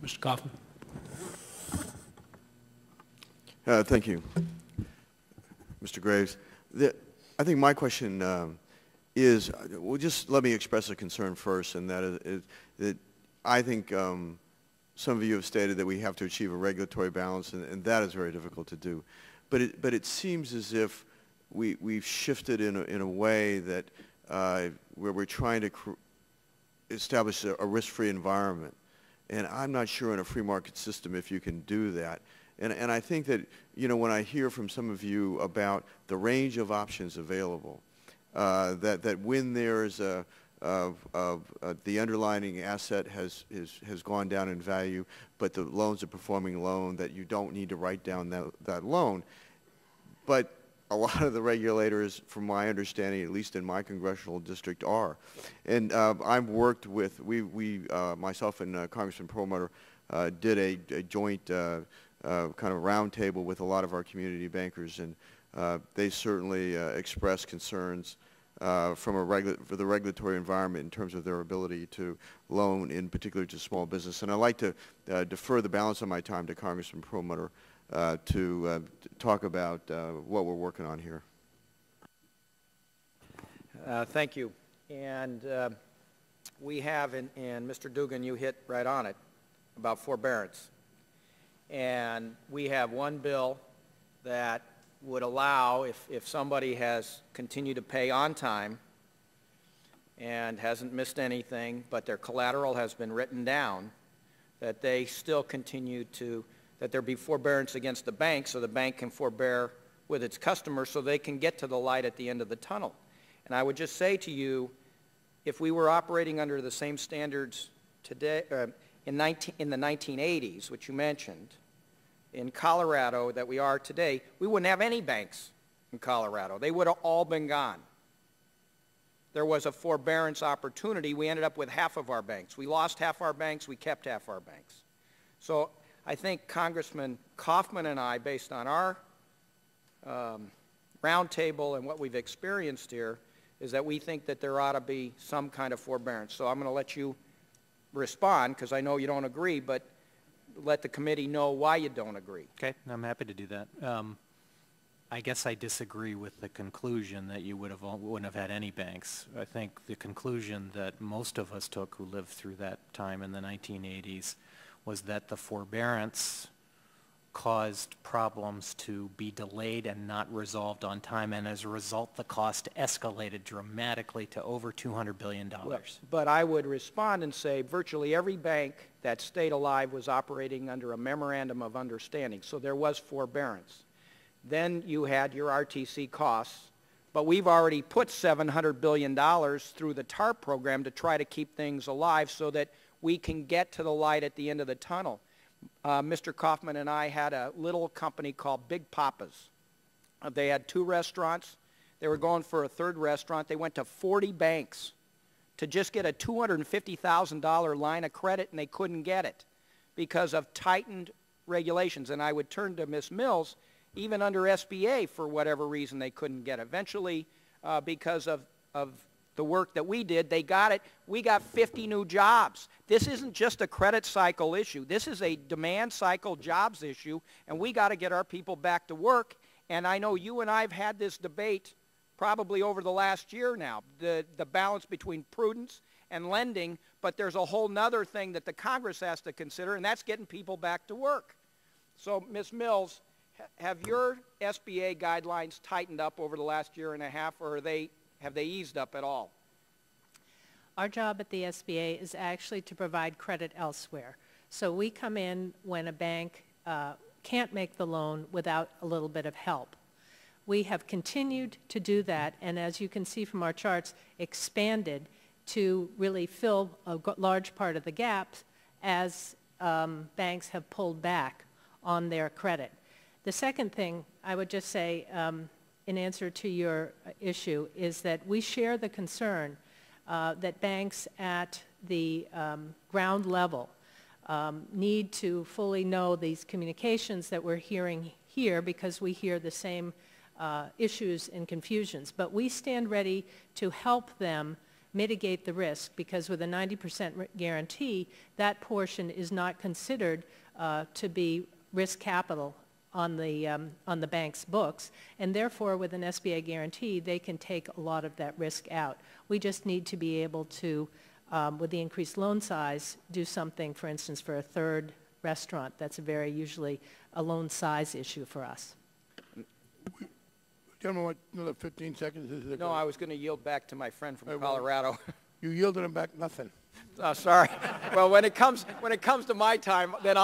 Mr. Coffman. Thank you, Mr. Graves. I think my question is, well, just let me express a concern first, and that is that I think some of you have stated that we have to achieve a regulatory balance, and that is very difficult to do. But it seems as if we've shifted in a way that where we're trying to establish a risk-free environment. And I'm not sure in a free market system if you can do that. And I think that, you know, when I hear from some of you about the range of options available, that when there's the underlying asset has gone down in value, but the loan's a performing loan, that you don't need to write down that loan. But a lot of the regulators, from my understanding, at least in my congressional district, are. And I've worked with, myself and Congressman Perlmutter did a joint kind of roundtable with a lot of our community bankers, and they certainly expressed concerns for the regulatory environment in terms of their ability to loan, in particular to small business. And I'd like to defer the balance of my time to Congressman Perlmutter to talk about what we're working on here. Thank you. And we have, and Mr. Dugan, you hit right on it, about forbearance. And we have one bill that would allow, if somebody has continued to pay on time and hasn't missed anything, but their collateral has been written down, that they still continue to, that there be forbearance against the bank so the bank can forbear with its customers so they can get to the light at the end of the tunnel. And I would just say to you, if we were operating under the same standards today, in the 1980s, which you mentioned, in Colorado that we are today, we wouldn't have any banks in Colorado. They would have all been gone. There was a forbearance opportunity. We ended up with half of our banks. We lost half our banks. We kept half our banks. So I think Congressman Coffman and I, based on our roundtable and what we've experienced here, is that we think that there ought to be some kind of forbearance. So I'm going to let you respond, because I know you don't agree, but let the committee know why you don't agree. Okay, I'm happy to do that. I guess I disagree with the conclusion that you wouldn't have had any banks. I think the conclusion that most of us took who lived through that time in the 1980s was that the forbearance caused problems to be delayed and not resolved on time, and as a result the cost escalated dramatically to over $200 billion. Well, but I would respond and say virtually every bank that stayed alive was operating under a memorandum of understanding, so there was forbearance. Then you had your RTC costs, but we've already put $700 billion through the TARP program to try to keep things alive so that we can get to the light at the end of the tunnel. Mr. Coffman and I had a little company called Big Papa's. They had 2 restaurants. They were going for a 3rd restaurant. They went to 40 banks to just get a $250,000 line of credit, and they couldn't get it because of tightened regulations. And I would turn to Ms. Mills, even under SBA, for whatever reason they couldn't get it. Eventually, because of the work that we did, they got it. We got 50 new jobs. This isn't just a credit cycle issue. This is a demand cycle jobs issue, and we got to get our people back to work. And I know you and I have had this debate probably over the last year now, the balance between prudence and lending, but there's a whole nother thing that the Congress has to consider, and that's getting people back to work. So, Ms. Mills, have your SBA guidelines tightened up over the last year and a half, or have they eased up at all? Our job at the SBA is actually to provide credit elsewhere. So we come in when a bank can't make the loan without a little bit of help. We have continued to do that, and as you can see from our charts, expanded to really fill a large part of the gaps as banks have pulled back on their credit. The second thing I would just say in answer to your issue is that we share the concern that banks at the ground level need to fully know these communications that we're hearing here, because we hear the same issues and confusions. But we stand ready to help them mitigate the risk, because with a 90% guarantee, that portion is not considered to be risk capital on the bank's books, and therefore with an SBA guarantee, they can take a lot of that risk out. We just need to be able to, with the increased loan size, do something, for instance, for a third restaurant. That's usually a loan size issue for us. Gentlemen, what, another 15 seconds? No, I was going to yield back to my friend from Colorado. You yielded him back nothing. Oh, sorry. Well, when it comes to my time, then I'll